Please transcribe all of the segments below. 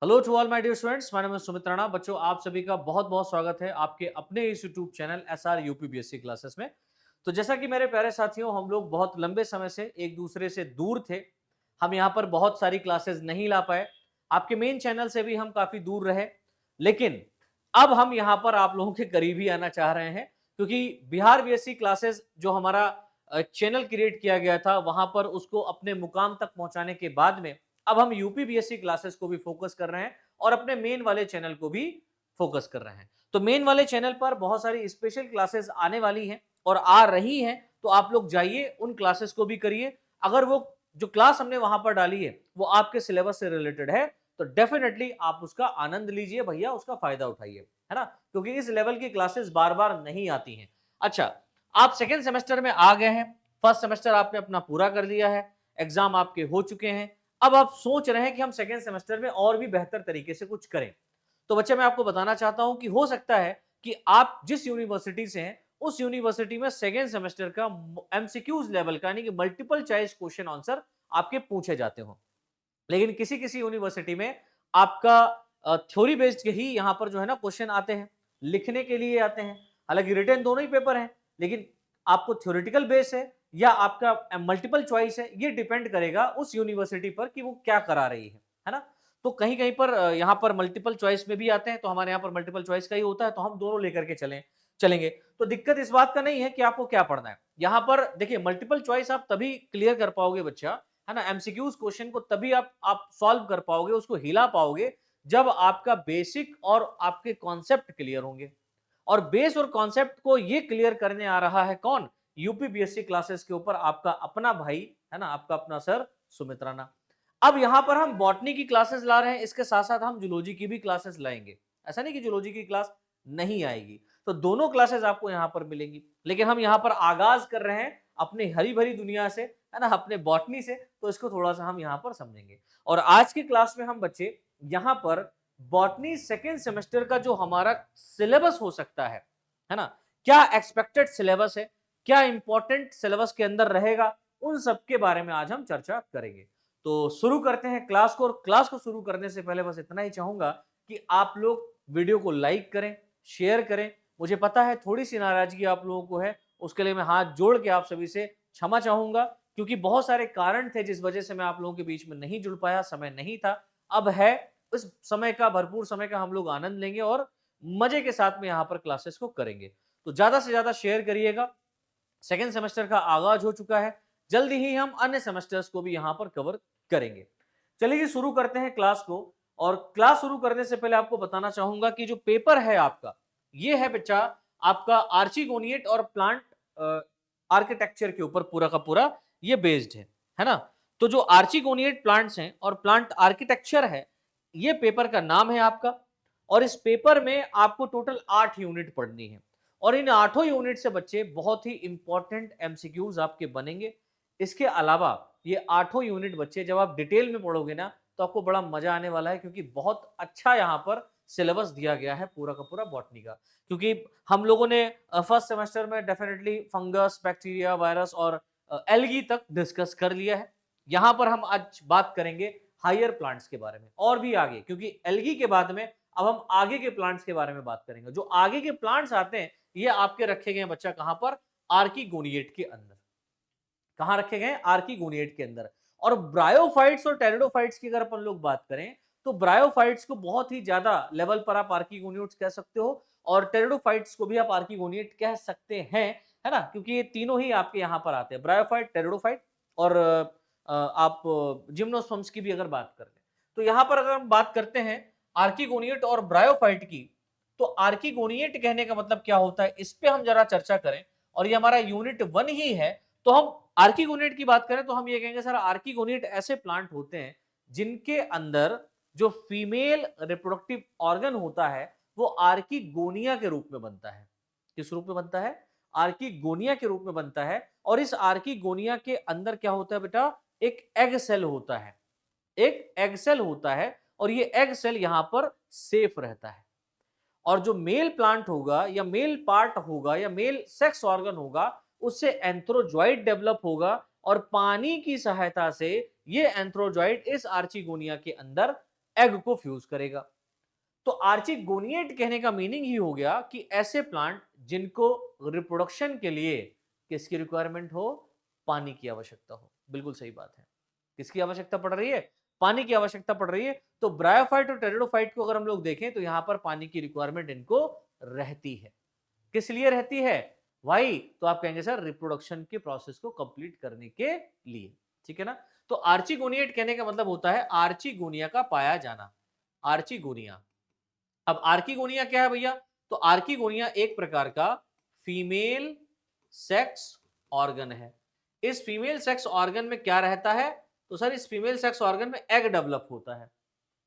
Hello to all my dear students, my name is Sumit Rana. बच्चों, आप सभी का बहुत बहुत स्वागत है आपके अपने इस यूट्यूब चैनल एसआर यूपीबीएससी क्लासेस में। तो जैसा कि मेरे प्यारे साथियों, हम लोग बहुत लंबे समय से एक दूसरे से दूर थे। हम यहाँ पर बहुत सारी क्लासेस नहीं ला पाए, आपके मेन चैनल से भी हम काफी दूर रहे। लेकिन अब हम यहाँ पर आप लोगों के करीब ही आना चाह रहे हैं, क्योंकि बिहार बीएससी क्लासेस जो हमारा चैनल क्रिएट किया गया था, वहां पर उसको अपने मुकाम तक पहुंचाने के बाद में अब हम यूपी बीएससी क्लासेस को भी फोकस कर रहे हैं और अपने मेन वाले चैनल को भी फोकस कर रहे हैं। तो मेन वाले चैनल पर बहुत सारी स्पेशल क्लासेस आने वाली हैं और आ रही हैं, तो आप लोग जाइए उन क्लासेस को भी करिए। अगर वो जो क्लास हमने वहां पर डाली है वो आपके सिलेबस से रिलेटेड है, तो डेफिनेटली आप उसका आनंद लीजिए भैया, उसका फायदा उठाइए, है ना, क्योंकि इस लेवल की क्लासेस बार बार नहीं आती हैं। अच्छा, आप सेकेंड सेमेस्टर में आ गए हैं, फर्स्ट सेमेस्टर आपने अपना पूरा कर लिया है, एग्जाम आपके हो चुके हैं। अब आप सोच रहे हैं कि हम सेकेंड सेमेस्टर में और भी बेहतर तरीके से कुछ करें। तो बच्चे, मैं आपको बताना चाहता हूं कि हो सकता है कि आप जिस यूनिवर्सिटी से हैं उस यूनिवर्सिटी में सेकेंड सेमेस्टर का एमसीक्यूज लेवल का, यानी कि मल्टीपल चॉइस क्वेश्चन आंसर आपके पूछे जाते हो। लेकिन किसी किसी यूनिवर्सिटी में आपका थ्योरी बेस्ड ही यहाँ पर जो है ना क्वेश्चन आते हैं, लिखने के लिए आते हैं। हालांकि रिटन दोनों ही पेपर हैं, लेकिन आपको थ्योरेटिकल बेस है या आपका मल्टीपल चॉइस है, ये डिपेंड करेगा उस यूनिवर्सिटी पर कि वो क्या करा रही है ना। तो कहीं कहीं पर यहाँ पर मल्टीपल चॉइस में भी आते हैं, तो हमारे यहाँ पर मल्टीपल चॉइस का ही होता है, तो हम दोनों लेकर के चलेंगे। तो दिक्कत इस बात का नहीं है कि आपको क्या पढ़ना है। यहाँ पर देखिए, मल्टीपल चॉइस आप तभी क्लियर कर पाओगे बच्चा, है ना, एमसीक्यूज क्वेश्चन को तभी आप सॉल्व कर पाओगे, उसको हिला पाओगे, जब आपका बेसिक और आपके कॉन्सेप्ट क्लियर होंगे। और बेस और कॉन्सेप्ट को ये क्लियर करने आ रहा है कौन? यूपी बीएससी क्लासेस के ऊपर आपका अपना भाई, है ना, आपका अपना सर सुमित राणा। अब यहां पर हम बॉटनी की क्लासेस ला रहे हैं, इसके साथ साथ हम जूलॉजी की भी क्लासेस लाएंगे। ऐसा नहीं कि जूलॉजी की क्लास नहीं आएगी, तो दोनों क्लासेस आपको यहां पर मिलेंगी। लेकिन हम यहां पर आगाज कर रहे हैं अपनी हरी भरी दुनिया से, है ना, अपने बॉटनी से, तो इसको थोड़ा सा हम यहां पर समझेंगे। और आज की क्लास में हम बच्चे यहां पर बॉटनी सेकेंड सेमेस्टर का जो हमारा सिलेबस हो सकता है ना, क्या एक्सपेक्टेड सिलेबस है, क्या इंपॉर्टेंट सिलेबस के अंदर रहेगा, उन सब के बारे में आज हम चर्चा करेंगे। तो शुरू करते हैं क्लास को। और क्लास को शुरू करने से पहले बस इतना ही चाहूंगा कि आप लोग वीडियो को लाइक करें, शेयर करें। मुझे पता है थोड़ी सी नाराजगी आप लोगों को है, उसके लिए मैं हाथ जोड़ के आप सभी से क्षमा चाहूंगा, क्योंकि बहुत सारे कारण थे जिस वजह से मैं आप लोगों के बीच में नहीं जुड़ पाया, समय नहीं था। अब है, इस समय का, भरपूर समय का हम लोग आनंद लेंगे और मजे के साथ में यहाँ पर क्लासेस को करेंगे। तो ज्यादा से ज्यादा शेयर करिएगा। सेकेंड सेमेस्टर का आगाज हो चुका है, जल्दी ही हम अन्य सेमेस्टर्स को भी यहाँ पर कवर करेंगे। चलिए शुरू करते हैं क्लास को। और क्लास शुरू करने से पहले आपको बताना चाहूंगा कि जो पेपर है आपका, ये है बच्चा आपका आर्चिगोनिएट और प्लांट आर्किटेक्चर के ऊपर पूरा का पूरा ये बेस्ड है ना। तो जो आर्चिगोनिएट प्लांट्स हैं और प्लांट आर्किटेक्चर है, ये पेपर का नाम है आपका। और इस पेपर में आपको टोटल 8 यूनिट पढ़नी है, और इन 8 यूनिट से बच्चे बहुत ही इंपॉर्टेंट एमसीक्यूज आपके बनेंगे। इसके अलावा ये 8 यूनिट बच्चे जब आप डिटेल में पढ़ोगे ना, तो आपको बड़ा मजा आने वाला है, क्योंकि बहुत अच्छा यहाँ पर सिलेबस दिया गया है पूरा का पूरा बॉटनी का। क्योंकि हम लोगों ने फर्स्ट सेमेस्टर में डेफिनेटली फंगस, बैक्टीरिया, वायरस और एल्गी तक डिस्कस कर लिया है। यहाँ पर हम आज बात करेंगे हायर प्लांट्स के बारे में और भी आगे, क्योंकि एल्गी के बाद में अब हम आगे के प्लांट्स के बारे में बात करेंगे। जो आगे के प्लांट्स आते हैं ये आपके रखे गए हैं बच्चा कहां पर? आर्किगोनिएट के अंदर। कहां रखे गए? आर्किगोनिएट के अंदर। और ब्रायोफाइट्स और टेरिडोफाइट्स की अगर अपन लोग बात करें, तो ब्रायोफाइट्स को बहुत ही ज्यादा लेवल पर आप आर्किगोनिएट्स कह सकते हो, और टेरिडोफाइट्स को भी आप आर्किगोनिएट कह सकते हैं, है ना, क्योंकि ये तीनों ही आपके यहां पर आते हैं, ब्रायोफाइट, टेरिडोफाइट और आप जिम्नोस्पर्म्स की भी अगर बात कर लें। तो यहां पर अगर हम बात करते हैं आर्किगोनिएट और ब्रायोफाइट की, तो आर्किगोनिएट कहने का मतलब क्या होता है, इस पे हम जरा चर्चा करें। और ये हमारा यूनिट 1 ही है, तो हम आर्किगोनिएट की बात करें तो हम ये कहेंगे सर, आर्किगोनिएट ऐसे प्लांट होते हैं जिनके अंदर जो फीमेल रिप्रोडक्टिव ऑर्गन होता है वो आर्किगोनिया के रूप में बनता है। किस रूप में बनता है? आर्किगोनिया के रूप में बनता है। और इस आर्किगोनिया के अंदर क्या होता है बेटा? एक एग सेल होता है, एक एग सेल होता है, और ये एग सेल यहां पर सेफ रहता है। और जो मेल प्लांट होगा या मेल पार्ट होगा या मेल सेक्स ऑर्गन होगा, उससे एंथ्रोजॉइड डेवलप होगा, और पानी की सहायता से ये एंथ्रोजॉइड इस आर्चिगोनिया के अंदर एग को फ्यूज करेगा। तो आर्चिगोनिएट कहने का मीनिंग ही हो गया कि ऐसे प्लांट जिनको रिप्रोडक्शन के लिए किसकी रिक्वायरमेंट हो, पानी की आवश्यकता हो। बिल्कुल सही बात है। किसकी आवश्यकता पड़ रही है? पानी की आवश्यकता पड़ रही है। तो ब्रायोफाइट और टेरिडोफाइट को अगर हम लोग देखें तो यहां पर पानी की रिक्वायरमेंट इनको रहती है। किस लिए रहती है? वाई, तो आप कहेंगे सर रिप्रोडक्शन के प्रोसेस को कंप्लीट करने के लिए। ठीक है ना? तो आर्चिगोनिएट कहने का मतलब होता है आर्चिगोनिया का पाया जाना। आर्चिगोनिया। अब आर्किगोनिया क्या है भैया? तो आर्किगोनिया एक प्रकार का फीमेल सेक्स ऑर्गन है। इस फीमेल सेक्स ऑर्गन में क्या रहता है? तो सर इस फीमेल सेक्स ऑर्गन में एग डेवलप होता है।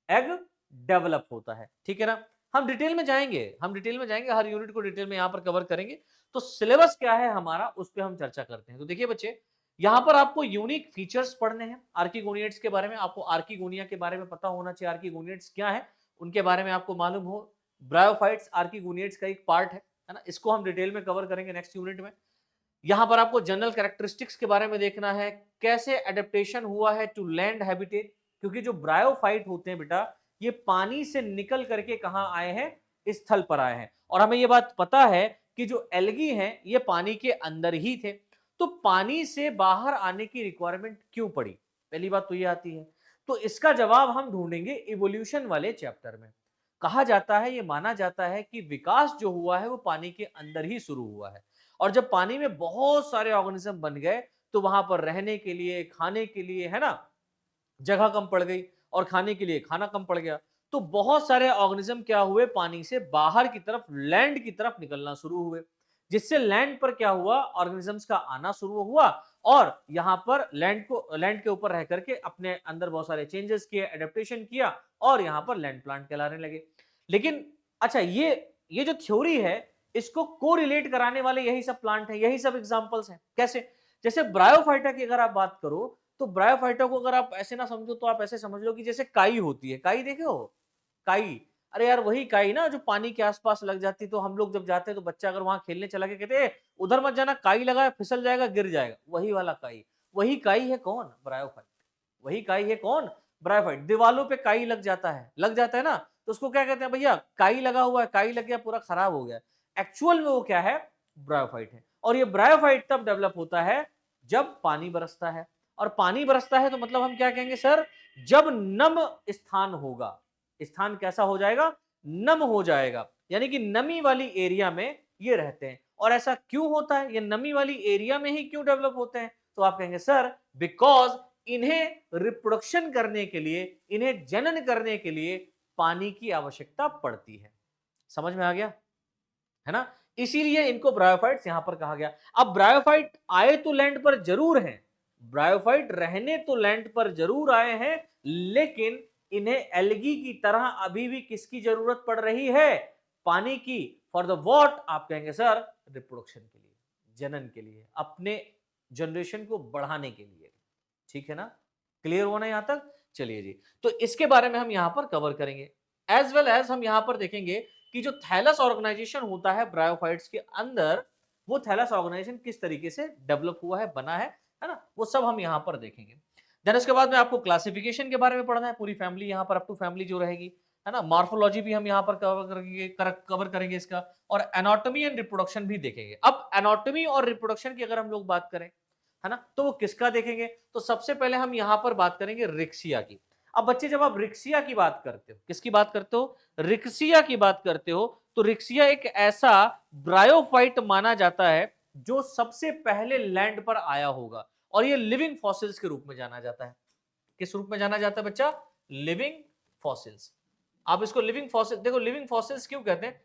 एग डेवलप होता है। ठीक है ना? हम डिटेल में जाएंगे, हर यूनिट को डिटेल में यहां पर कवर करेंगे। तो सिलेबस क्या है हमारा, उस पर हम चर्चा करते हैं। तो देखिए बच्चे, यहां पर आपको यूनिक फीचर्स पढ़ने हैं आर्किगोनिएट्स के बारे में। आपको आर्किगोनिया के बारे में पता होना चाहिए, आर्किगोनिएट्स क्या है उनके बारे में आपको मालूम हो। ब्रायोफाइट्स आर्किगोनिएट्स का एक पार्ट है ना? इसको हम डिटेल में कवर करेंगे नेक्स्ट यूनिट में। यहां पर आपको जनरल कैरेक्टरिस्टिक्स के बारे में देखना है, कैसे एडेप्टेशन हुआ है टू लैंड हैबिटेट। क्योंकि जो ब्रायोफाइट होते हैं बेटा, ये पानी से निकल करके कहां आए हैं? स्थल पर आए हैं। और हमें यह बात पता है कि जो एल्गी हैं ये पानी के अंदर ही थे। तो पानी से बाहर आने की रिक्वायरमेंट क्यों पड़ी? पहली बात तो ये आती है। तो इसका जवाब हम ढूंढेंगे इवोल्यूशन वाले चैप्टर में। कहा जाता है, ये माना जाता है कि विकास जो हुआ है वो पानी के अंदर ही शुरू हुआ है। और जब पानी में बहुत सारे ऑर्गेनिज्म बन गए तो वहां पर रहने के लिए, खाने के लिए, है ना, जगह कम पड़ गई और खाने के लिए खाना कम पड़ गया। तो बहुत सारे ऑर्गेनिज्म क्या हुए, पानी से बाहर की तरफ, लैंड की तरफ निकलना शुरू हुए। जिससे लैंड पर क्या हुआ, ऑर्गेनिजम्स का आना शुरू हुआ। और यहां पर लैंड के ऊपर रह करके अपने अंदर बहुत सारे चेंजेस किए, एडेप्टेशन किया और यहां पर लैंड प्लांट कहलाने लगे। लेकिन अच्छा, ये जो थ्योरी है इसको कोरिलेट कराने वाले यही सब प्लांट है, यही सब एग्जांपल्स हैं। कैसे? जैसे ब्रायोफाइटा की अगर आप बात करो तो ब्रायोफाइटा को अगर आप ऐसे ना समझो तो आप ऐसे समझ लो कि जैसे काई होती है। काई देखे हो? काई, अरे यार वही काई ना जो पानी के आसपास लग जाती। तो हम लोग जब जाते हैं तो बच्चा अगर वहां खेलने चला गया, कहते हैं उधर मत जाना, काई लगा है, फिसल जाएगा, गिर जाएगा। वही वाला काई। वही काई है कौन? ब्रायोफाइट। वही काई है कौन? ब्रायोफाइट। दीवालों पे काई लग जाता है ना, तो उसको क्या कहते हैं भैया? काई लगा हुआ है, काई लग गया, पूरा खराब हो गया। एक्चुअल में वो क्या है? ब्रायोफाइट है। और ये ब्रायोफाइट तब डेवलप होता है जब पानी बरसता है। और पानी बरसता है तो मतलब हम क्या कहेंगे सर? जब नम स्थान होगा। स्थान कैसा हो जाएगा? नम हो जाएगा। यानी कि नमी वाली एरिया में ये रहते हैं। और ऐसा क्यों होता है? ये नमी वाली एरिया में ही क्यों डेवलप होते हैं? तो आप कहेंगे सर बिकॉज इन्हें रिप्रोडक्शन करने के लिए, इन्हें जनन करने के लिए पानी की आवश्यकता पड़ती है। समझ में आ गया? है ना? इसीलिए इनको ब्रायोफाइट्स यहां पर कहा गया। अब ब्रायोफाइट आए तो लैंड पर जरूर हैं, ब्रायोफाइट रहने तो लैंड पर जरूर आए हैं, लेकिन इन्हें एल्गी की तरह अभी भी किसकी जरूरत पड़ रही है? पानी की। For the what? आप कहेंगे सर रिप्रोडक्शन के लिए, जनन के लिए, अपने जनरेशन को बढ़ाने के लिए। ठीक है ना? क्लियर हुआ ना यहां तक? चलिए जी, तो इसके बारे में हम यहां पर कवर करेंगे। एज वेल एज हम यहां पर देखेंगे कि जो थैलस ऑर्गेनाइजेशन होता है ब्रायोफाइट्स के अंदर, वो थैलस ऑर्गेनाइजेशन किस तरीके से डेवलप हुआ है, बना है ना, वो सब हम यहां पर देखेंगे। देन उसके बाद में आपको क्लासिफिकेशन के बारे में पढ़ना है, पूरी फैमिली यहां पर अप टू फैमिली जो रहेगी, है ना। मॉर्फोलॉजी भी हम यहां पर कवर करेंगे इसका, और एनाटॉमी एंड रिप्रोडक्शन भी देखेंगे। अब एनाटॉमी और रिप्रोडक्शन की अगर हम लोग बात करें, है ना, तो वो किसका देखेंगे? तो सबसे पहले हम यहां पर बात करेंगे रिक्सिया की। अब बच्चे जब आप रिक्सिया की बात करते हो, किसकी बात करते हो? रिक्सिया की बात करते हो। तो रिक्सिया एक ऐसा ब्रायोफाइट माना जाता है जो सबसे पहले लैंड पर आया होगा, और ये लिविंग फॉसिल्स के रूप में जाना जाता है। किस रूप में जाना जाता है बच्चा? Living fossils. आप इसको लिविंग फॉसिल, देखो लिविंग फॉसिल्स क्यों कहते हैं?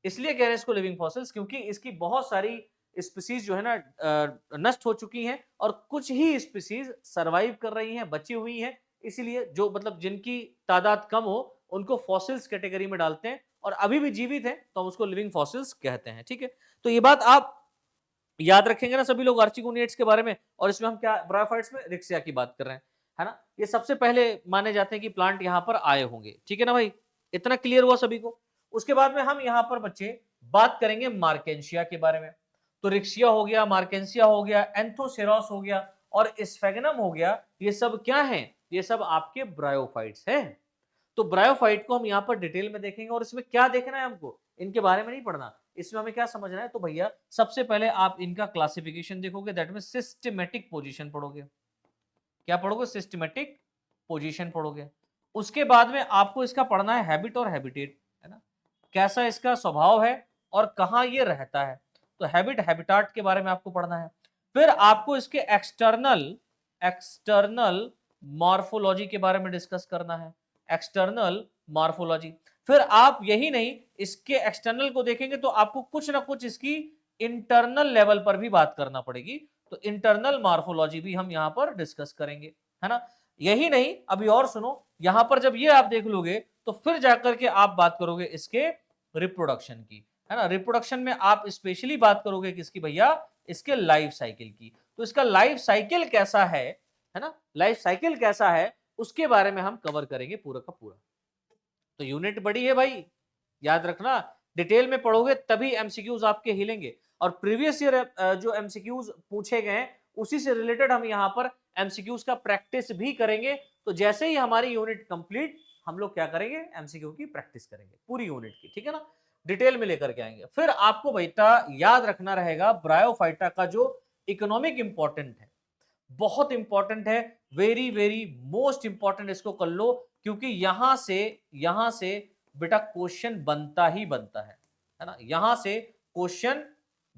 इसलिए कह रहे हैं इसको लिविंग फॉसिल्स क्योंकि इसकी बहुत सारी स्पीसीज जो है ना नष्ट हो चुकी हैं, और कुछ ही स्पीसीज सरवाइव कर रही हैं, बची हुई हैं। इसीलिए जो मतलब जिनकी तादाद कम हो उनको फॉसिल्स कैटेगरी में डालते हैं, और अभी भी जीवित हैं तो हम उसको लिविंग फॉसिल्स कहते हैं। ठीक है, तो ये बात आप याद रखेंगे ना सभी लोग आर्चिगोनिएट्स के बारे में। और इसमें हम क्या ब्रायोफाइट्स में रिक्सिया की बात कर रहे हैं, है ना। ये सबसे पहले माने जाते हैं कि प्लांट यहां पर आए होंगे। ठीक है ना भाई, इतना क्लियर हुआ सभी को? उसके बाद में हम यहां पर बच्चे बात करेंगे मार्केंशिया के बारे में। तो रिक्सिया हो गया, मार्केंसिया हो गया, एंथोसेरॉस हो गया और स्फेगनम हो गया। ये सब क्या है? ये सब आपके ब्रायोफाइट्स हैं। तो ब्रायोफाइट को हम यहाँ पर डिटेल में देखेंगे और इसमें क्या देखना है हमको, इनके बारे में नहीं पढ़ना, इसमें हमें क्या समझना है। तो भैया सबसे पहले आप इनका क्लासिफिकेशन देखोगे, दैट मीन सिस्टमेटिक पोजीशन पढ़ोगे। क्या पढ़ोगे? सिस्टमेटिक पोजीशन पढ़ोगे। उसके बाद में आपको इसका पढ़ना है हैबिट और हैबिटेट, है ना, कैसा इसका स्वभाव है और कहाँ ये रहता है। तो हैबिट हैबिटाट के बारे में आपको पढ़ना है। फिर आपको इसके एक्सटर्नल एक्सटर्नल मॉर्फोलॉजी के बारे में डिस्कस करना है, एक्सटर्नल मॉर्फोलॉजी। फिर आप यही नहीं, इसके एक्सटर्नल को देखेंगे तो आपको कुछ ना कुछ इसकी इंटरनल लेवल पर भी बात करना पड़ेगी, तो इंटरनल मॉर्फोलॉजी भी हम यहां पर डिस्कस करेंगे, है ना। यही नहीं, अभी और सुनो, यहां पर जब ये आप देख लोगे तो फिर जाकर के आप बात करोगे इसके रिप्रोडक्शन की, है ना। रिप्रोडक्शन में आप स्पेशली बात करोगे किसकी भैया? इसके लाइफ साइकिल की। तो इसका लाइफ साइकिल कैसा है ना, लाइफ साइकिल कैसा है उसके बारे में हम कवर करेंगे पूरा का पूरा। तो यूनिट बड़ी है भाई, याद रखना, डिटेल में पढ़ोगे तभी एमसीक्यूज आपके हिलेंगे। और प्रीवियस ईयर जो एमसीक्यूज पूछे गए हैं उसी से रिलेटेड हम यहाँ पर एमसीक्यूज का प्रैक्टिस भी करेंगे। तो जैसे ही हमारी यूनिट कंप्लीट, हम लोग क्या करेंगे? एमसीक्यू की प्रैक्टिस करेंगे पूरी यूनिट की, ठीक है ना, डिटेल में लेकर के आएंगे। फिर आपको बेटा याद रखना रहेगा ब्रायोफाइटा का जो इकोनॉमिक इंपॉर्टेंट है, बहुत इंपॉर्टेंट है, वेरी वेरी मोस्ट इंपॉर्टेंट, इसको कर लो, क्योंकि यहां से बेटा क्वेश्चन बनता ही बनता है ना, यहां से क्वेश्चन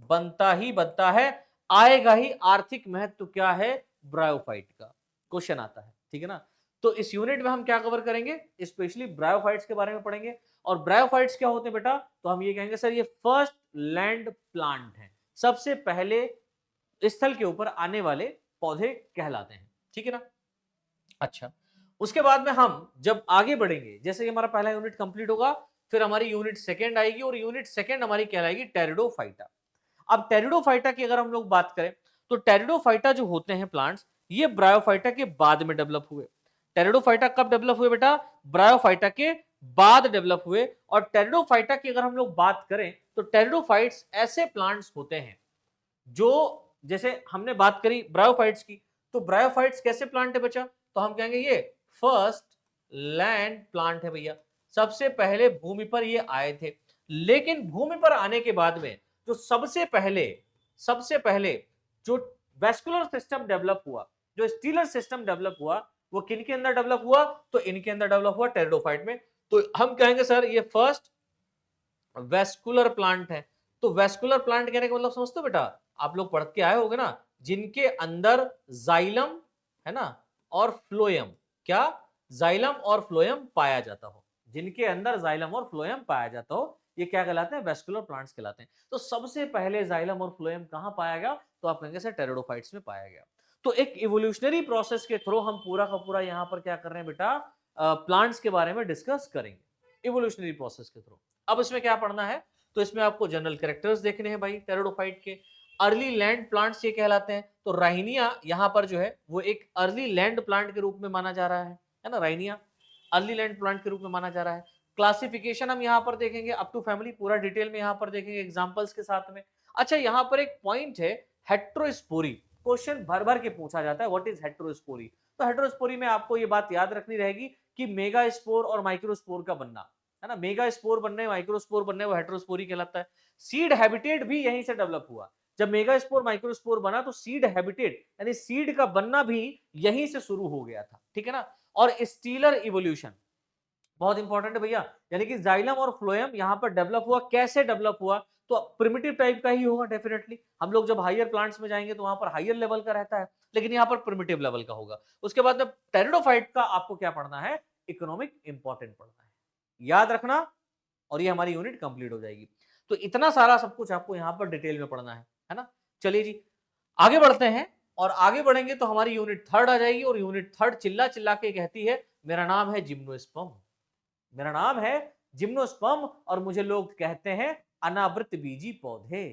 बनता ही बनता है, आएगा ही। आर्थिक महत्व क्या है ब्रायोफाइट का, क्वेश्चन आता है, ठीक है ना। तो इस यूनिट में हम क्या कवर करेंगे? स्पेशली ब्रायोफाइट्स के बारे में पढ़ेंगे। और ब्रायोफाइट्स क्या होते हैं बेटा? तो हम ये कहेंगे सर ये फर्स्ट लैंड प्लांट है, सबसे पहले स्थल के ऊपर आने वाले पौधे कहलाते हैं, ठीक है ना। अच्छा, उसके बाद में हम जब आगे बढ़ेंगे, जैसे कि हमारा पहला यूनिट कंप्लीट होगा, फिर हमारी यूनिट सेकंड आएगी और यूनिट सेकंड हमारी कहलाएगी टेरिडोफाइटा। अब टेरिडोफाइटा की अगर हम लोग बात करें तो टेरिडोफाइटा जो होते हैं प्लांट्स, ये ब्रायोफाइटा के बाद में डेवलप हुए। टेरिडोफाइटा कब डेवलप हुए बेटा? ब्रायोफाइटा के बाद डेवलप हुए। और टेरिडोफाइटा की अगर हम लोग बात करें तो टेरिडोफाइट्स ऐसे प्लांट्स होते हैं जो, जैसे हमने बात करी ब्रायोफाइट्स की, तो ब्रायोफाइट्स कैसे प्लांट है बच्चा? तो हम कहेंगे ये फर्स्ट लैंड प्लांट है भैया, सबसे पहले भूमि पर ये आए थे। लेकिन भूमि पर आने के बाद में जो सबसे पहले जो वेस्कुलर सिस्टम डेवलप हुआ, जो स्टीलर सिस्टम डेवलप हुआ, वो किन के अंदर डेवलप हुआ? तो इनके अंदर डेवलप हुआ, टेरिडोफाइट में। तो हम कहेंगे सर ये फर्स्ट वेस्कुलर प्लांट है। तो वेस्कुलर प्लांट कहने का मतलब समझते हो बेटा? आप लोग पढ़ के आए होगे ना, जिनके अंदर जाइलम, है ना, और फ्लोएम, क्या? जाइलम और फ्लोएम पाया जाता हो, जिनके अंदर जाइलम और फ्लोएम पाया जाता हो, ये क्या कहलाते हैं? वेस्कुलर प्लांट्स कहलाते हैं। तो सबसे पहले जाइलम और फ्लोएम कहां पाया गया? तो आप कहेंगे सर टेरिडोफाइट्स में पाया गया। तो एक इवोल्यूशनरी प्रोसेस के थ्रू हम पूरा का पूरा यहां पर क्या कर रहे हैं बेटा? प्लांट्स के बारे में डिस्कस करेंगे इवोल्यूशनरी प्रोसेस के थ्रू। अब इसमें क्या पढ़ना है? तो इसमें आपको जनरल कैरेक्टर्स देखने हैं भाई टेरिडोफाइट के। अर्ली लैंड प्लांट्स ये कहलाते हैं। तो राइनिया यहाँ पर जो है वो एक अर्ली लैंड प्लांट के रूप में माना जा रहा है ना, राइनिया अर्ली लैंड प्लांट के रूप में माना जा रहा है। क्लासिफिकेशन हम यहाँ पर देखेंगे, अप टू फैमिली पूरा डिटेल में यहाँ पर देखेंगे एग्जांपल्स के साथ में। अच्छा, यहाँ पर एक पॉइंट है हेट्रोस्पोरी, क्वेश्चन भर भर के पूछा जाता है, व्हाट इज हेट्रोस्पोरी? तो हेट्रोस्पोरी में आपको ये बात याद रखनी रहेगी कि मेगा स्पोर और माइक्रोस्पोर का बनना, है ना, मेगा स्पोर बनने माइक्रोस्पोर बनने वो हेट्रोस्पोरी कहलाता है। सीड हैबिटेट भी यहीं से डेवलप हुआ। जब मेगा स्पोर माइक्रोस्पोर बना तो सीड हैबिटेट यानी सीड का बनना भी यहीं से शुरू हो गया था, ठीक है ना। और स्टीलर इवोल्यूशन बहुत इंपॉर्टेंट है भैया, यानी कि जाइलम और फ्लोएम यहां पर डेवलप हुआ। कैसे डेवलप हुआ? तो प्रिमिटिव टाइप का ही होगा डेफिनेटली। हम लोग जब हायर प्लांट्स में जाएंगे तो वहां पर हायर लेवल का रहता है, लेकिन यहाँ पर प्रिमिटिव लेवल का होगा। उसके बाद में टेरिडोफाइट का आपको क्या पढ़ना है? इकोनॉमिक इंपॉर्टेंट पढ़ना है, याद रखना, और ये हमारी यूनिट कंप्लीट हो जाएगी। तो इतना सारा सब कुछ आपको यहाँ पर डिटेल में पढ़ना है ना। चलिए जी आगे बढ़ते हैं, और आगे बढ़ेंगे तो हमारी यूनिट थर्ड आ जाएगी। और यूनिट थर्ड चिल्ला चिल्ला के कहती है मेरा नाम है जिम्नोस्पर्म, मेरा नाम है जिम्नोस्पर्म, और मुझे लोग कहते हैं अनावृत बीजी पौधे।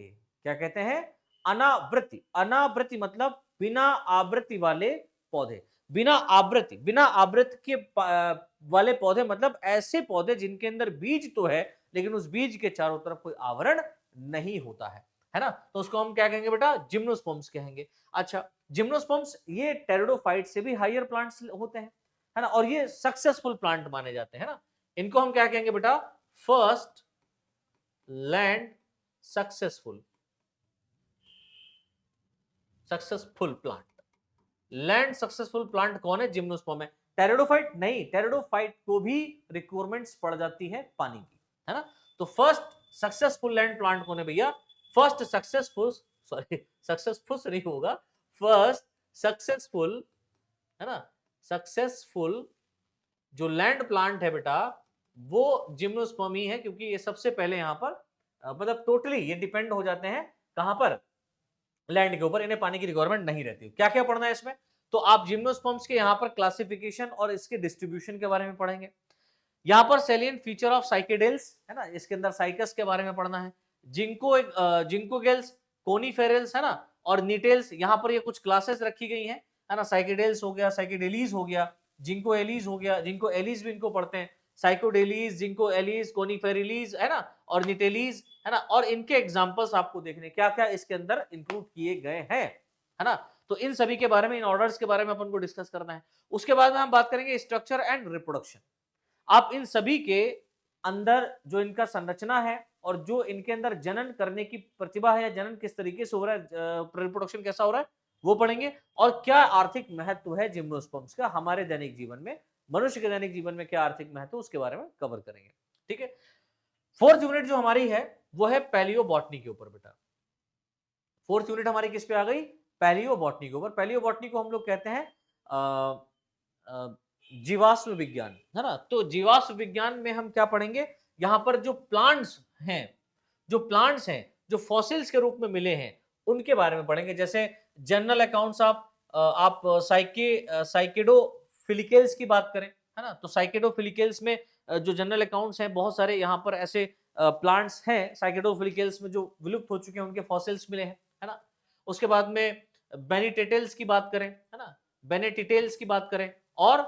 क्या कहते हैं? अनावृति। अनावृति मतलब बिना आवृत्ति वाले पौधे, बिना आवृत के वाले पौधे, मतलब ऐसे पौधे जिनके अंदर बीज तो है लेकिन उस बीज के चारों तरफ कोई आवरण नहीं होता है ना। तो उसको हम क्या कहेंगे बेटा? जिम्नोस्पर्म्स कहेंगे। अच्छा, जिम्नोस्पर्म्स ये टेरिडोफाइट से भी हायर प्लांट्स होते हैं, है ना, और ये सक्सेसफुल प्लांट माने जाते हैं ना। इनको हम क्या कहेंगे बेटा, first land successful successful plant. Land successful plant कौन है, जिम्नोस्पर्म है। टेरिडोफाइट नहीं, टेरिडोफाइट को भी रिक्वायरमेंट्स पड़ जाती है पानी की, है ना। तो फर्स्ट सक्सेसफुल लैंड प्लांट कौन है भैया, फर्स्ट सक्सेसफुल, सॉरी सक्सेसफुल नहीं होगा, फर्स्ट सक्सेसफुल, है ना, सक्सेसफुल जो लैंड प्लांट है बेटा वो जिम्नोस्पर्म ही है, क्योंकि ये सबसे पहले यहां पर मतलब टोटली ये डिपेंड हो जाते हैं कहां पर, लैंड के ऊपर, इन्हें पानी की रिक्वायरमेंट नहीं रहती। क्या क्या पढ़ना है इसमें, तो आप जिम्नोस्पर्म्स के यहां पर क्लासिफिकेशन और इसके डिस्ट्रीब्यूशन के बारे में पढ़ेंगे। यहां पर सेलियंट फीचर ऑफ साइकेडेल्स, है ना, इसके अंदर साइकस के बारे में पढ़ना है। जिंकोगेल्स, कोनीफेरल्स, है ना, और नीटेल्स, यहां पर ये कुछ क्लासेस रखी गई हैं, है ना। साइकेडेल्स हो गया, साइकेडेलीज हो गया, जिंको एलीज हो गया, जिंको एलीज भी इनको पढ़ते हैं, साइकोडेलीज, जिंको एलीज, कोनीफेरलीज, है ना, और निटेलीज, है ना, और इनके एग्जांपल्स आपको देखने क्या क्या इसके अंदर इंक्लूड किए गए हैं, है ना। तो इन सभी के बारे में, इन ऑर्डर्स के बारे में अपन को डिस्कस करना है। उसके बाद में हम बात करेंगे स्ट्रक्चर एंड रिप्रोडक्शन। आप इन सभी के अंदर जो इनका संरचना है और जो इनके अंदर जनन करने की प्रतिभा है, या जनन किस तरीके से हो रहा है, रिप्रोडक्शन कैसा हो रहा है, वो पढ़ेंगे। और क्या आर्थिक महत्व है जिम्नोस्पर्म्स का हमारे दैनिक जीवन में, मनुष्य के दैनिक जीवन में क्या आर्थिक महत्व, उसके बारे में कवर करेंगे। ठीक है, फोर्थ यूनिट जो हमारी है वो है पैलियोबॉटनी के ऊपर बेटा। फोर्थ यूनिट हमारी किस पे आ गई, पैलियोबॉटनी के ऊपर। पैलियोबॉटनी को हम लोग कहते हैं जीवाश्म विज्ञान, है ना। तो जीवाश्म विज्ञान में हम क्या पढ़ेंगे, यहां पर जो प्लांट्स हैं, जो प्लांट्स हैं जो फॉसिल्स के रूप में मिले हैं उनके बारे में पढ़ेंगे। जैसे जनरल अकाउंट्स आप साइकेडोफिलिकल्स की बात करें, है ना, तो साइकेडोफिलिकल्स में जो जनरल अकाउंट्स हैं, बहुत सारे यहाँ पर ऐसे प्लांट्स हैं साइकेडोफिलिकल्स में जो विलुप्त हो चुके हैं, उनके फॉसिल्स मिले हैं, है ना। उसके बाद में बेनिटेटल्स की बात करें, है ना, बेनेटिटेल्स की बात करें, और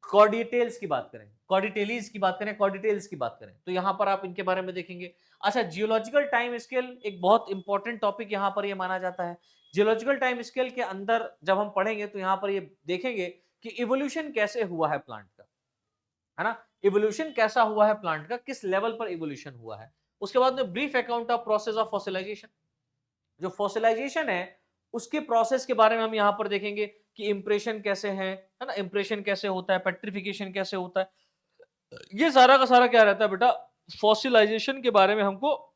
कॉर्डिटेल्स की बात करें, कॉर्डिटेलीज की बात करें, कॉर्डिटेल्स की बात करें, तो यहां पर आप इनके बारे में देखेंगे। अच्छा, जियोलॉजिकल टाइम स्केल एक बहुत इंपॉर्टेंट टॉपिक यहां पर ये माना जाता है। जियोलॉजिकल टाइम स्केल के अंदर जब हम पढ़ेंगे तो यहां पर ये देखेंगे कि इवोल्यूशन कैसे हुआ है प्लांट का, है ना, इवोल्यूशन कैसा हुआ है प्लांट का, किस लेवल पर इवोल्यूशन हुआ है। उसके बाद में brief account of process of fossilisation, जो फॉसिलाइजेशन है उसके प्रोसेस के बारे में हम यहां पर देखेंगे कि इंप्रेशन कैसे है ना, इंप्रेशन कैसे होता है, पेट्रिफिकेशन कैसे होता है, ये सारा का सारा क्या रहता है बेटा, फॉसिलाइजेशन के बारे में हमको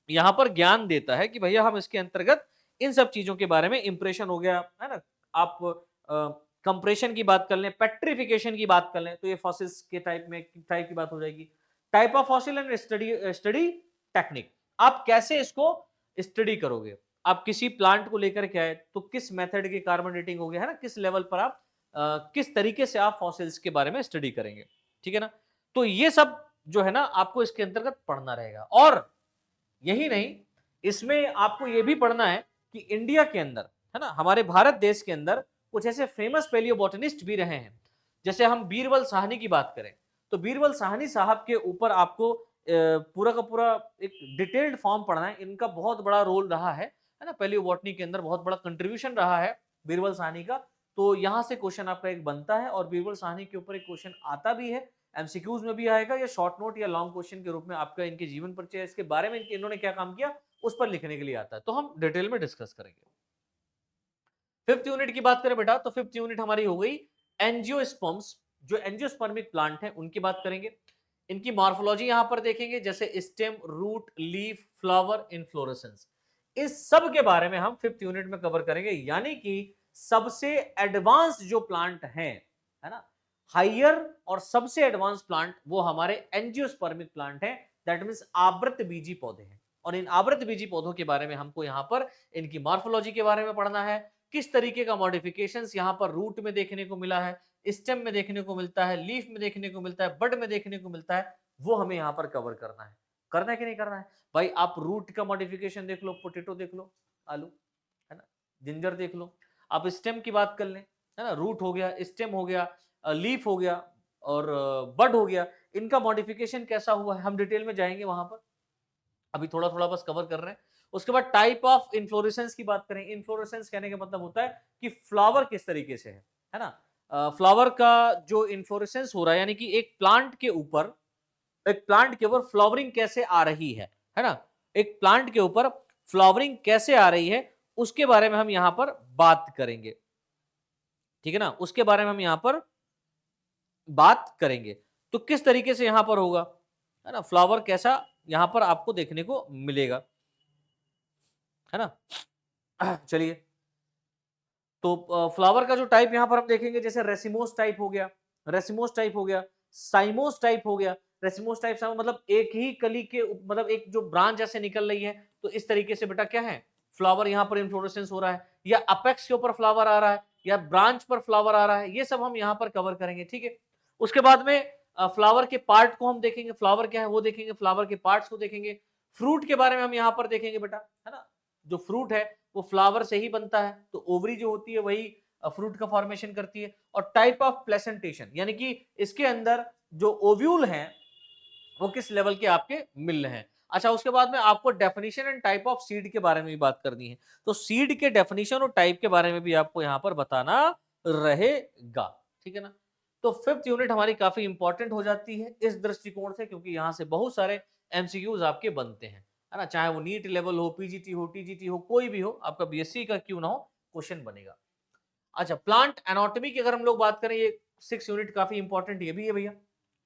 यहां पर ज्ञान देता है कि भैया हम इसके अंतर्गत इन सब चीजों के बारे में, इंप्रेशन हो गया, है ना, आप कंप्रेशन की बात कर लें, पेट्रिफिकेशन की बात कर लें, तो ये फॉसिल्स के टाइप की बात हो जाएगी। Type of fossil and study technique, आप कैसे इसको स्टडी करोगे, आप किसी प्लांट को लेकर के आए तो किस मेथड की कार्बन डेटिंग हो गया, है ना, किस लेवल पर आप किस तरीके से आप फॉसिल्स के बारे में स्टडी करेंगे, ठीक है ना। तो ये सब जो है ना आपको इसके अंतर्गत पढ़ना रहेगा। और यही नहीं, इसमें आपको यह भी पढ़ना है कि इंडिया के अंदर, है ना, हमारे भारत देश के अंदर कुछ ऐसे फेमस पेलियोबोटनिस्ट भी रहे हैं। जैसे हम बीरबल साहनी की बात करें तो बीरबल साहनी साहब के ऊपर आपको पूरा का पूरा एक डिटेल्ड फॉर्म पढ़ना है। इनका बहुत बड़ा रोल रहा है ना, पेलियोबोटनी के अंदर बहुत बड़ा कंट्रीब्यूशन रहा है बीरबल साहनी का। तो यहां से क्वेश्चन आपका एक बनता है, और बीरबल साहनी के ऊपर एक क्वेश्चन आता भी है, एमसीक्यूज में भी आएगा, या शॉर्ट नोट या लॉन्ग क्वेश्चन के रूप में आपका इनके जीवन परिचय, इसके बारे में इन्होंने क्या काम किया उस पर लिखने के लिए आता है। तो हम डिटेल में डिस्कस करेंगे। फिफ्थ यूनिट की बात करें बेटा, तो फिफ्थ यूनिट हमारी हो गई एंजियोस्पर्म्स, जो एंजियोस्पर्मिक प्लांट है उनकी बात करेंगे। इनकी मॉर्फोलॉजी यहां पर देखेंगे, जैसे stem, root, leaf, flower, inflorescence, इस सब के बारे में हम फिफ्थ यूनिट में कवर करेंगे। यानी कि सबसे एडवांस जो प्लांट है ना, हायर और सबसे एडवांस प्लांट वो हमारे एंजियोस्पर्मिक प्लांट है, दैट मींस आवृत बीजी पौधे हैं। और इन आवृत बीजी पौधों के बारे में हमको यहां पर इनकी मॉर्फोलॉजी के बारे में पढ़ना है, किस तरीके का मॉडिफिकेशंस यहां पर रूट में देखने को मिला है, स्टेम में देखने को मिलता है, लीफ में देखने को मिलता है, बड में देखने को मिलता है, वो हमें यहां पर कवर करना है। करना है कि नहीं करना है भाई, आप रूट का मॉडिफिकेशन देख लो, पोटेटो देख लो, आलू, है ना, जिंजर देख लो, आप स्टेम की बात कर लें, है ना, रूट हो गया, स्टेम हो गया, लीफ हो गया, और बड हो गया, इनका मॉडिफिकेशन कैसा हुआ है हम डिटेल में जाएंगे वहां पर, अभी थोड़ा थोड़ा बस कवर कर रहे हैं। उसके बाद टाइप ऑफ इन्फ्लोरेसेंस की बात करें, इन्फ्लोरेसेंस कहने का मतलब होता है कि फ्लावर किस तरीके से है ना, फ्लावर का जो इन्फ्लोरेसेंस हो रहा है, यानी कि एक प्लांट के ऊपर फ्लावरिंग कैसे आ रही है ना? एक प्लांट के ऊपर फ्लावरिंग कैसे आ रही है, उसके बारे में हम यहां पर बात करेंगे। ठीक है ना? उसके बारे में हम यहां पर बात करेंगे। तो किस तरीके से यहां पर होगा, है ना? फ्लावर कैसा यहां पर आपको देखने को मिलेगा, है ना? चलिए, तो फ्लावर का जो टाइप यहां पर हम देखेंगे, जैसे रेसिमोस टाइप हो गया, रेसिमोस टाइप हो गया, साइमोस टाइप हो गया। रेसिमोस टाइप से मतलब एक ही कली के मतलब एक जो ब्रांच ऐसे निकल रही है, तो इस तरीके से बेटा क्या है, फ्लावर यहां पर इन्फ्लोरेसेंस हो रहा है, या अपेक्स के ऊपर फ्लावर आ रहा है, या ब्रांच पर फ्लावर आ रहा है, ये सब हम यहां पर कवर करेंगे। ठीक है, उसके बाद में फ्लावर के पार्ट को हम देखेंगे, फ्लावर क्या है वो देखेंगे, फ्लावर के पार्ट्स को देखेंगे, फ्रूट के बारे में हम यहां पर देखेंगे बेटा, है ना? जो फ्रूट है वो फ्लावर से ही बनता है, तो ओवरी जो होती है वही फ्रूट का फॉर्मेशन करती है। और टाइप ऑफ प्लेसेंटेशन, यानी कि इसके अंदर जो ओव्यूल हैं वो किस लेवल के आपके मिल रहे हैं। अच्छा, उसके बाद में आपको definition and type of seed के बारे में भी बात करनी है, तो सीड के डेफिनेशन और टाइप के बारे में भी आपको यहां पर बताना रहेगा। ठीक है ना? तो फिफ्थ यूनिट हमारी काफी इंपॉर्टेंट हो जाती है इस दृष्टिकोण से, क्योंकि यहां से बहुत सारे एमसीक्यूज आपके बनते हैं, है ना? चाहे वो नीट लेवल हो, पीजीटी हो, टीजीटी हो, कोई भी हो, आपका बीएससी का क्यों ना हो, क्वेश्चन बनेगा। अच्छा, प्लांट एनाटॉमी की अगर हम लोग बात करें, ये 6 यूनिट काफी इंपॉर्टेंट ये भी है भैया।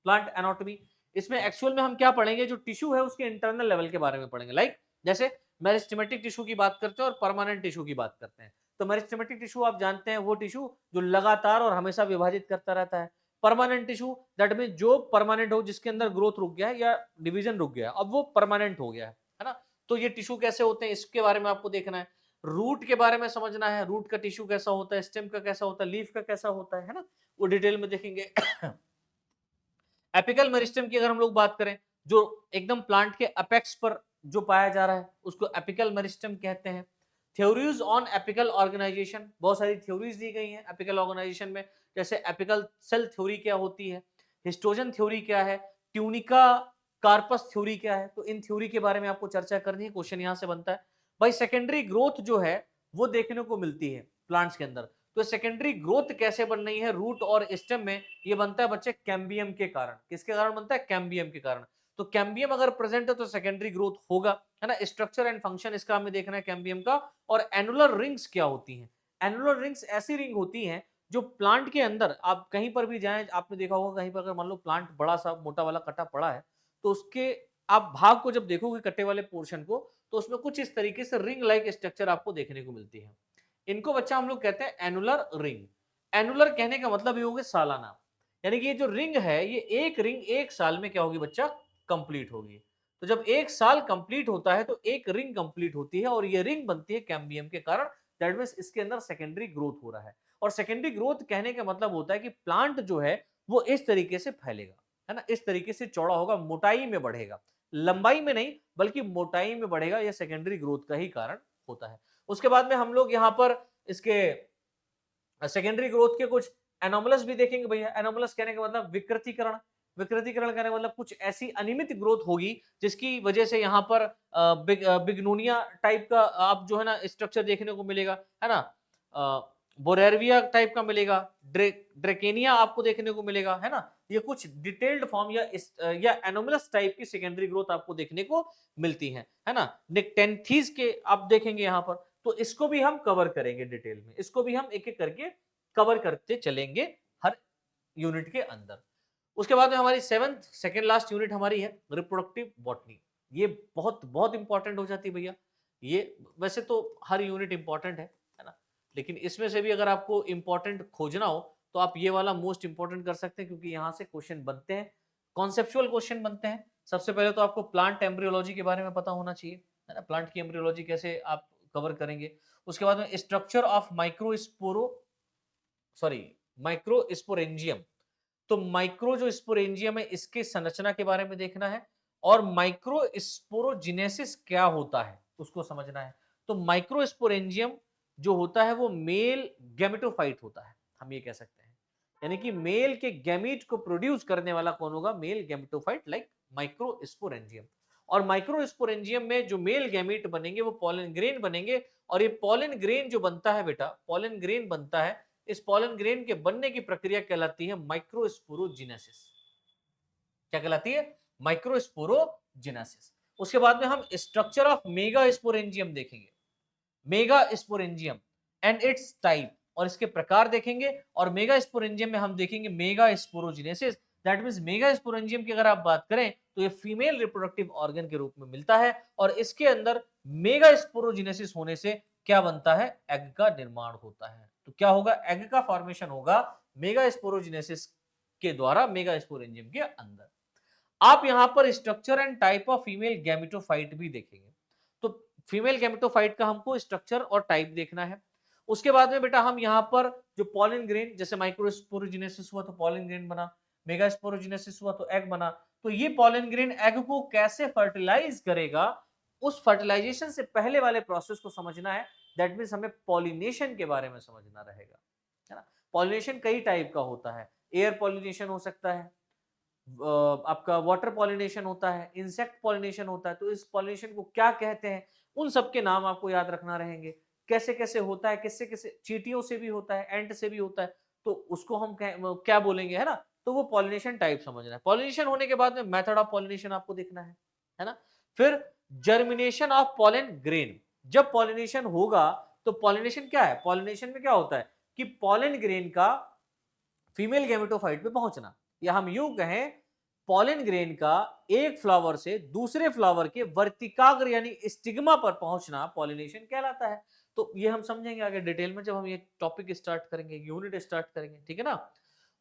प्लांट एनाटॉमी, इसमें एक्चुअल में हम क्या पढ़ेंगे, जो टिश्यू है उसके इंटरनल लेवल के बारे में पढ़ेंगे। लाइक जैसे मेरिस्टेमेटिक टिश्यू की बात करते हैं और परमानेंट टिश्यू की बात करते हैं। तो मेरिस्टेमेटिक टिश्यू आप जानते हैं, वो टिश्यू जो लगातार और हमेशा विभाजित करता रहता है। परमानेंट टिश्यू दैट मीन जो परमानेंट हो, जिसके अंदर ग्रोथ रुक गया है या डिवीजन रुक गया है, अब वो परमानेंट हो गया है ना? तो ये टिश्यू कैसे होते हैं, इसके बारे में आपको देखना है। रूट के बारे में समझना है, रूट का टिश्यू कैसा होता है, स्टेम का कैसा होता है, लीफ का कैसा होता है ना? वो डिटेल में देखेंगे। एपिकल मेरिस्टेम की अगर हम लोग बात करें, जो एकदम प्लांट के अपेक्स पर जो पाया जा रहा है, उसको एपिकल मेरिस्टेम कहते हैं। थ्योरीज ऑन एपिकल ऑर्गेनाइजेशन, बहुत सारी थ्योरीज दी गई हैं एपिकल ऑर्गेनाइजेशन में, जैसे एपिकल सेल थ्योरी क्या होती है, हिस्टोजन थ्योरी क्या है, ट्यूनिका कार्पस थ्योरी क्या है, तो इन थ्योरी के बारे में आपको चर्चा करनी है, क्वेश्चन यहां से बनता है। भाई सेकेंडरी ग्रोथ जो है वो देखने को मिलती है प्लांट्स के अंदर, तो सेकेंडरी ग्रोथ कैसे बन रही है रूट और स्टेम में, ये बनता है बच्चे कैम्बियम के कारण। किसके कारण बनता है, कैम्बियम के कारण। तो कैम्बियम अगर प्रेजेंट है तो सेकेंडरी ग्रोथ होगा, है ना? स्ट्रक्चर एंड फंक्शन इसका हमें देखना है कैम्बियम का। और एनुलर रिंग्स क्या होती हैं, एनुलर रिंग्स ऐसी रिंग होती हैं जो प्लांट के अंदर आप कहीं पर भी जाएं, आपने देखा होगा कहीं पर अगर मान लो प्लांट बड़ा सा मोटा वाला कटा पड़ा है, तो उसके आप भाग को जब देखोगे कटे वाले पोर्शन को, तो उसमें कुछ इस तरीके से रिंग लाइक स्ट्रक्चर आपको देखने को मिलती है। इनको बच्चा हम लोग कहते हैं एनुलर रिंग। एनुलर कहने का मतलब ये हो गया सालाना, यानी कि ये जो रिंग है, ये एक रिंग एक साल में क्या होगी बच्चा, कंप्लीट होगी। तो जब एक साल कंप्लीट होता है तो एक रिंग कंप्लीट होती है, और ये रिंग बनती है कैम्बियम के कारण। दैट मींस इसके अंदर सेकेंडरी ग्रोथ हो रहा है। और सेकेंडरी ग्रोथ कहने का मतलब होता है कि प्लांट जो है वो इस तरीके से फैलेगा, है ना? इस तरीके से चौड़ा होगा, मोटाई में बढ़ेगा, लंबाई में नहीं बल्कि मोटाई में बढ़ेगा, यह सेकेंडरी ग्रोथ का ही कारण होता है। उसके बाद में हम लोग यहाँ पर इसके सेकेंडरी ग्रोथ के कुछ एनोमलस भी देखेंगे भैया। एनोमलस कहने का मतलब विकृतीकरण, विकृतीकरण कहने का मतलब कुछ ऐसी अनियमित ग्रोथ होगी जिसकी वजह से यहाँ पर बिग्नोनिया टाइप का आप जो है ना स्ट्रक्चर देखने को मिलेगा, है ना? बोरेविया टाइप का मिलेगा, ड्रेकेनिया आपको देखने को मिलेगा, है ना? ये कुछ डिटेल्ड फॉर्म या एनोमलस टाइप की सेकेंडरी ग्रोथ आपको देखने को मिलती है ना? निक्टेंथीज के आप देखेंगे यहाँ पर, तो इसको भी हम कवर करेंगे डिटेल में, इसको भी हम एक एक करके कवर करते चलेंगे हर यूनिट के अंदर। उसके बाद में हमारी सेवंथ सेकेंड लास्ट यूनिट हमारी है रिप्रोडक्टिव बॉटनी। ये बहुत बहुत इंपॉर्टेंट हो जाती है भैया। ये वैसे तो हर यूनिट इंपॉर्टेंट है ना? लेकिन इसमें से भी अगर आपको इंपॉर्टेंट खोजना हो तो आप ये वाला मोस्ट इंपॉर्टेंट कर सकते हैं, क्योंकि यहां से क्वेश्चन बनते हैं, कॉन्सेप्चुअल क्वेश्चन बनते हैं। सबसे पहले तो आपको प्लांट एम्ब्रियोलॉजी के बारे में पता होना चाहिए, है ना? प्लांट की एम्ब्रियोलॉजी कैसे आप कवर करेंगे। उसके बाद में स्ट्रक्चर ऑफ माइक्रोस्पोरेंजियम, तो माइक्रो जो स्पोरेंजियम है इसके संरचना के बारे में देखना है, और माइक्रोस्पोरोजिनेसिस क्या होता है उसको समझना है। तो माइक्रोस्पोरेंजियम जो होता है वो मेल गैमेटोफाइट होता है, हम ये कह सकते हैं। यानी कि मेल के गैमीट को प्रोड्यूस करने वाला कौन होगा, मेल गैमेटोफाइट लाइक माइक्रोस्पोरेंजियम। और माइक्रोस्पोरेंजियम में जो मेल गैमीट बनेंगे वो पॉलन ग्रेन बनेंगे, और ये पॉलन ग्रेन जो बनता है बेटा, पॉलन ग्रेन बनता है इस पॉलन ग्रेन के बनने की प्रक्रिया कहलाती है माइक्रोस्पोरोजिनेसिस। क्या कहलाती है? माइक्रोस्पोरोजिनेसिस। उसके बाद में हम स्ट्रक्चर ऑफ मेगास्पोरेंजियम देखेंगे, मेगास्पोरेंजियम एंड इट्स टाइप, और इसके प्रकार देखेंगे। और मेगास्पोरेंजियम में हम देखेंगे मेगास्पोरोजिनेसिस। दैट मींस मेगास्पोरेंजियम की अगर आप बात करें तो ये फीमेल रिप्रोडक्टिव ऑर्गन के रूप में मिलता है, और इसके अंदर मेगास्पोरोजिनेसिस होने से क्या बनता है? एग का निर्माण होता है। तो क्या होगा? एग का फॉर्मेशन होगा मेगास्पोरोजिनेसिस के द्वारा मेगास्पोरेंजियम के अंदर। आप यहां पर structure and type of female gametophyte भी देखेंगे। तो फीमेल गैमेटोफाइट का हमको स्ट्रक्चर और टाइप देखना है। उसके बाद में बेटा हम यहां पर जो पॉलन ग्रेन, जैसे माइक्रोस्पोरोजिनेसिस हुआ तो पॉलन ग्रेन बना, मेगास्पोरोजिनेसिस हुआ तो एग बना। तो ये पॉलन ग्रेन एग को कैसे फर्टिलाइज करेगा, उस फर्टिलाइजेशन से पहले वाले प्रोसेस को समझना है। दैट मीन्स हमें पॉलिनेशन के बारे में समझना रहेगा, है ना। पॉलिनेशन कई टाइप का होता है। एयर पॉलिनेशन हो सकता है, आपका वाटर पॉलिनेशन होता है, इंसेक्ट पॉलिनेशन होता है। तो इस पॉलिनेशन को क्या कहते हैं, उन सब के नाम आपको याद रखना रहेंगे। कैसे कैसे होता है, किससे किससे, चींटियों से भी होता है, एंट से भी होता है, तो उसको हम क्या बोलेंगे, है ना। तो वो पॉलिनेशन टाइप समझना है। पॉलिनेशन होने के बाद में मेथड ऑफ पॉलिनेशन आपको देखना है ना। फिर जर्मिनेशन ऑफ पॉलन ग्रेन। जब पॉलिनेशन होगा तो पॉलिनेशन क्या है, पॉलिनेशन में क्या होता है कि पॉलन ग्रेन का फीमेल गैमेटोफाइट पे पहुंचना, या हम यूं कहें पॉलन ग्रेन का एक फ्लावर से दूसरे फ्लावर के वर्तिकाग्र यानी स्टिग्मा पर पहुंचना पॉलिनेशन कहलाता है। तो ये हम समझेंगे आगे डिटेल में जब हम ये टॉपिक स्टार्ट करेंगे, यूनिट स्टार्ट करेंगे, ठीक है ना।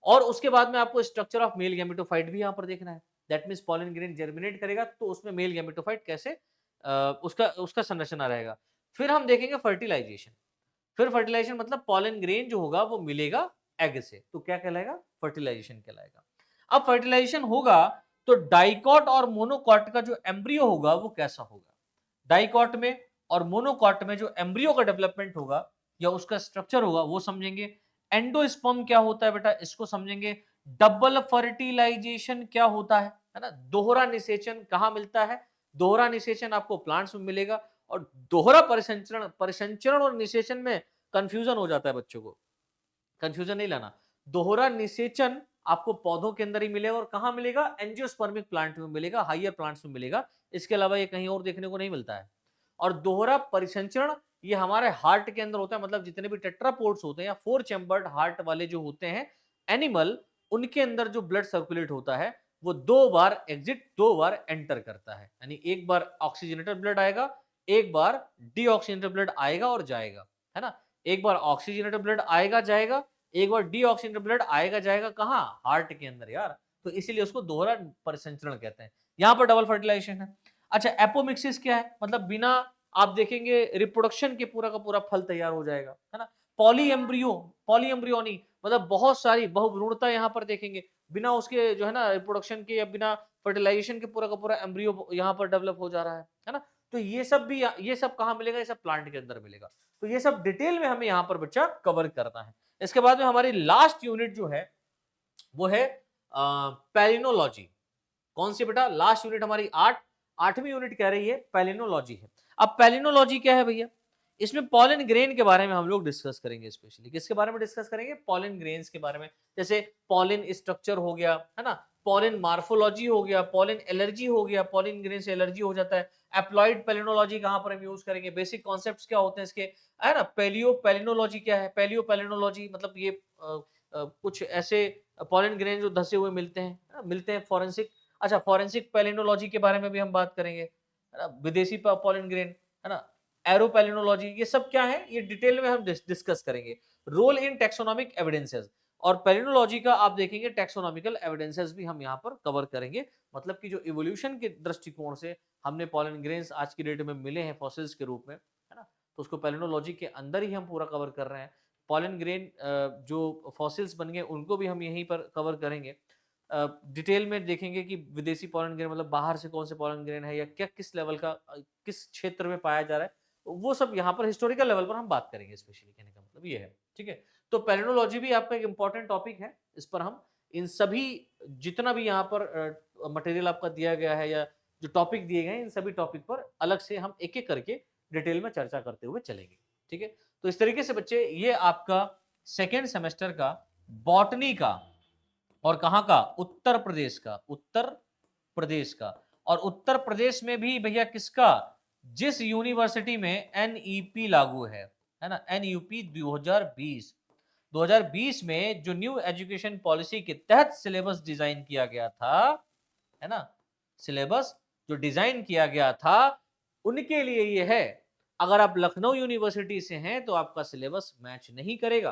और उसके बाद में आपको स्ट्रक्चर ऑफ मेल गैमेटोफाइट भी यहां पर देखना है। That means pollen grain germinate करेगा तो उसमें मेल गैमेटोफाइट कैसे उसका उसका संरचना रहेगा। फिर हम देखेंगे फर्टिलाइजेशन। फिर फर्टिलाइजेशन मतलब पॉलन ग्रेन जो होगा वो मिलेगा एग से, तो क्या कहलाएगा? फर्टिलाइजेशन कहलाएगा। अब फर्टिलाइजेशन होगा तो डाइकॉट और मोनोकॉट का जो एम्ब्रियो होगा वो कैसा होगा। डाइकॉट में और मोनोकॉट में जो एम्ब्रियो का डेवलपमेंट होगा या उसका स्ट्रक्चर होगा वो समझेंगे। एंडोस्पर्म क्या होता है बेटा, इसको समझेंगे। डबल फर्टिलाइजेशन क्या होता है ना। दोहरा निषेचन कहां मिलता है? दोहरा निषेचन आपको प्लांट्स में मिलेगा। और दोहरा परिसंचरण, परिसंचरण और निषेचन में कंफ्यूजन हो जाता है बच्चों को, कंफ्यूजन नहीं लाना। दोहरा निषेचन आपको पौधों के अंदर ही मिलेगा, और कहां मिलेगा? एंजियोस्पर्मिक प्लांट में मिलेगा, हाइयर प्लांट्स में मिलेगा। इसके अलावा ये कहीं और देखने को नहीं मिलता है। और दोहरा परिसंचरण ये हमारे हार्ट के अंदर होता है, मतलब जितने भी टेट्रापोड्स होते हैं या फोर चैम्बर्ड हार्ट वाले जो होते हैं एनिमल, उनके अंदर जो ब्लड सर्कुलेट होता है वो 2 बार एग्जिट 2 बार एंटर करता है। यानी एक बार ऑक्सीजनेटेड ब्लड आएगा, एक बार डीऑक्सीजनेटेड ब्लड आएगा और जाएगा, है ना। एक बार ऑक्सीजनेटेड ब्लड आएगा जाएगा, एक बार डीऑक्सीजनेटेड ब्लड आएगा जाएगा, कहां? हार्ट के अंदर यार। तो इसीलिए उसको दोहरा परिसंचरण कहते हैं। यहां पर डबल फर्टिलाइजेशन है। अच्छा, एपोमिक्सिस क्या है? मतलब बिना आप देखेंगे रिप्रोडक्शन के पूरा का पूरा फल तैयार हो जाएगा, है ना। पॉलीएम्ब्रियो, पॉलीएम्ब्रियोनी मतलब बहुत सारी बहुभ्रूणता यहां पर देखेंगे। बिना उसके जो है ना रिप्रोडक्शन के या बिना फर्टिलाइजेशन के पूरा का पूरा एम्ब्रियो यहां पर डेवलप हो जा रहा है ना। तो ये सब भी, ये सब कहां मिलेगा? ये सब प्लांट के अंदर मिलेगा। तो ये सब डिटेल में हमें यहां पर बच्चा कवर करना है। इसके बाद में हमारी लास्ट यूनिट जो है वो है पैलिनोलॉजी। कौन सी बेटा? लास्ट यूनिट हमारी 8वीं यूनिट कह रही है पैलिनोलॉजी है। अब पैलिनोलॉजी क्या है भैया? इसमें पॉलन ग्रेन के बारे में हम लोग डिस्कस करेंगे। स्पेशली किसके बारे में डिस्कस करेंगे? पॉलन ग्रेन्स के बारे में। जैसे पॉलन स्ट्रक्चर हो गया, है ना, पॉलन मार्फोलॉजी हो गया, पॉलन एलर्जी हो गया, पॉलन ग्रेन से एलर्जी हो जाता है। एप्लॉइड पैलिनोलॉजी कहां पर हम यूज करेंगे? बेसिक कॉन्सेप्ट्स क्या होते हैं इसके, है ना। पेलियो पैलिनोलॉजी क्या है? पेलियो पैलिनोलॉजी मतलब ये कुछ ऐसे पॉलन ग्रेन जो धसे हुए मिलते हैं, मिलते हैं फॉरेंसिक। अच्छा, फॉरेंसिक पैलिनोलॉजी के बारे में भी हम बात करेंगे, है ना। विदेशी पॉलन ग्रेन, है ना। एरोपैलिनोलॉजी, ये सब क्या है? ये डिटेल में हम डिस्कस करेंगे। रोल इन टेक्सोनोमिक एविडेंसेस, और पैलिनोलॉजी का आप देखेंगे टेक्सोनोमिकल एविडेंसेस भी हम यहाँ पर कवर करेंगे। मतलब कि जो इवोल्यूशन के दृष्टिकोण से हमने पॉलन ग्रेन्स आज की डेट में मिले हैं फॉसिल्स के रूप में, है ना, तो उसको पैलिनोलॉजी के अंदर ही हम पूरा कवर कर रहे हैं। पॉलन ग्रेन जो फॉसिल्स बन गए उनको भी हम यहीं पर कवर करेंगे। डिटेल में देखेंगे कि विदेशी पॉलन ग्रेन मतलब बाहर से कौन से पॉलन ग्रेन है, या क्या किस लेवल का किस क्षेत्र में पाया जा रहा है, वो सब यहाँ पर हिस्टोरिकल लेवल पर हम बात करेंगे। स्पेशली कहने का मतलब ये है, ठीक है। तो पैलिनोलॉजी भी आपका एक इंपॉर्टेंट टॉपिक है। इस पर हम इन सभी जितना भी यहाँ पर मटेरियल आपका दिया गया है या जो टॉपिक दिए गए हैं, इन सभी टॉपिक पर अलग से हम एक एक करके डिटेल में चर्चा करते हुए चलेंगे, ठीक है। तो इस तरीके से बच्चे ये आपका सेकेंड सेमेस्टर का बॉटनी का, और कहां का, उत्तर प्रदेश का, उत्तर प्रदेश का। और उत्तर प्रदेश में भी भैया किसका, जिस यूनिवर्सिटी में एनईपी लागू है ना, एनयूपी 2020, 2020 में जो न्यू एजुकेशन पॉलिसी के तहत सिलेबस डिजाइन किया गया था, है ना, सिलेबस जो डिजाइन किया गया था उनके लिए ये है। अगर आप लखनऊ यूनिवर्सिटी से हैं तो आपका सिलेबस मैच नहीं करेगा,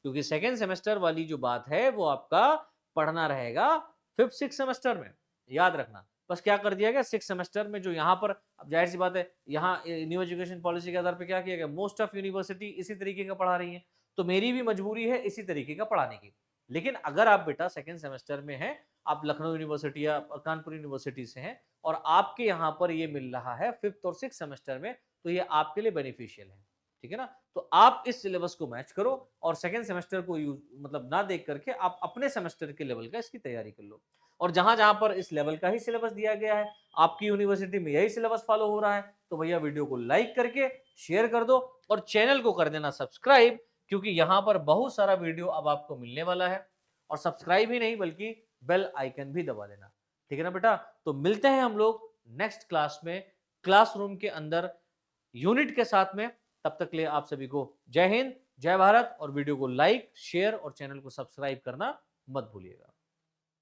क्योंकि सेकेंड सेमेस्टर वाली जो बात है वो आपका पढ़ना रहेगा फिफ्थ सिक्स सेमेस्टर में। याद रखना, बस क्या कर दिया गया सिक्स सेमेस्टर में, जो यहाँ पर, अब जाहिर सी बात है, यहाँ न्यू एजुकेशन पॉलिसी के आधार पर क्या किया गया, मोस्ट ऑफ यूनिवर्सिटी इसी तरीके का पढ़ा रही है, तो मेरी भी मजबूरी है इसी तरीके का पढ़ाने की। लेकिन अगर आप बेटा सेकेंड सेमेस्टर में हैं, आप लखनऊ यूनिवर्सिटी या कानपुर यूनिवर्सिटी से हैं, और आपके यहाँ पर ये मिल रहा है फिफ्थ और सिक्स सेमेस्टर में, तो ये आपके लिए बेनिफिशियल है, ठीक है ना। तो आप इस सिलेबस को मैच करो और सेकेंड सेमेस्टर को मतलब ना देख करके आप अपने सेमेस्टर के लेवल का इसकी तैयारी कर लो। और जहां जहां पर इस लेवल का ही सिलेबस दिया गया है, आपकी यूनिवर्सिटी में यही सिलेबस फॉलो हो रहा है, तो भैया वीडियो को लाइक करके शेयर कर दो और चैनल को कर देना सब्सक्राइब, क्योंकि यहां पर बहुत सारा वीडियो अब आपको मिलने वाला है। और सब्सक्राइब ही नहीं बल्कि बेल आइकन भी दबा देना, ठीक है ना बेटा। तो मिलते हैं हम लोग नेक्स्ट क्लास में, क्लासरूम के अंदर यूनिट के साथ में। तब तक के लिए आप सभी को जय हिंद, जय भारत, और वीडियो को लाइक शेयर और चैनल को सब्सक्राइब करना मत भूलिएगा।